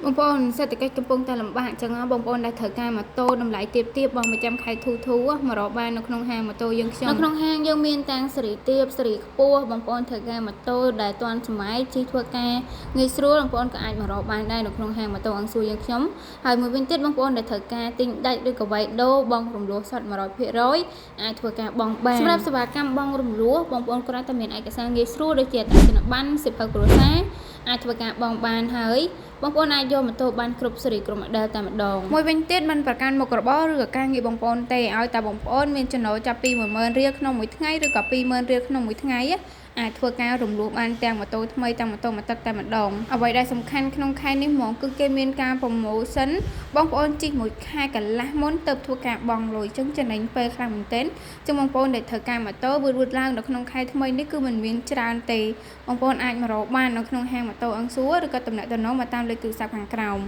បងប្អូនសេដ្ឋកិច្ចកំពុងតែលំបាកចឹងបងប្អូនដែលត្រូវការម៉ូតូតម្លៃទាបបងប្រចាំខែធូមករកបាននៅក្នុងហាងម៉ូតូយើងខ្ញុំនៅក្នុងហាងយើងមានទាំងសេរីទាបសេរីខ្ពស់បងប្អូនត្រូវការម៉ូតូដែលទាន់សម័យជិះធ្វើការងាយស្រួលបងប្អូនក៏អាចមករកបានដែរនៅក្នុងហាងម៉ូតូអង្គសួរយើងខ្ញុំហើយមួយវិញទៀតបងប្អូនដែលត្រូវការទិញដាច់ឬក៏វាយដូរបងរំលោះសុទ្ធ 100% អាចធ្វើការបងបានសម្រាប់សេវាកម្មបងរំលោះបងប្អូនគ្រាន់តែមានឯកសារងាយស្រួលដូចជាអត្តសញ្ញាណប័ណ្ណសិភៅគ្រួសារអាចធ្វើការបងបានហើយបងប្អូនអាចយកម៉ូតូបានគ្រប់ស៊េរីគ្រប់ model តែម្ដងមួយវិញទៀតមិនប្រកាន់មុខរបរឬក៏ការងារបងប្អូនទេឲ្យតែបងប្អូនមានចំណូលចាប់ពី 10000 រៀលក្នុងមួយថ្ងៃឬក៏ 20000 រៀលក្នុងមួយថ្ងៃអាចធ្វើការរំលោះបានទាំងម៉ូតូថ្មីទាំងម៉ូតូមកទឹកតែម្ដងអ្វីដែលសំខាន់ក្នុងខែនេះហ្មងគឺគេមានការប្រម៉ូសិនបងប្អូនជិះមួយខែកន្លះមុនទៅធ្វើការបងលុយចឹងចំណេញពេលខ្លាំងមែនទែនចឹងបងប្អូនដែលធ្វើការម៉ូតូវឺតឡើងនៅក្នុងខែថ្មីនេះគឺមិនមានច្រើនទេបងប្អូនអាចមករកបាននៅក្នុងហាងម៉ូតូអង្គសួរឬក៏តំណែងមកតាមលេខទូរស័ព្ទខាងក្រោម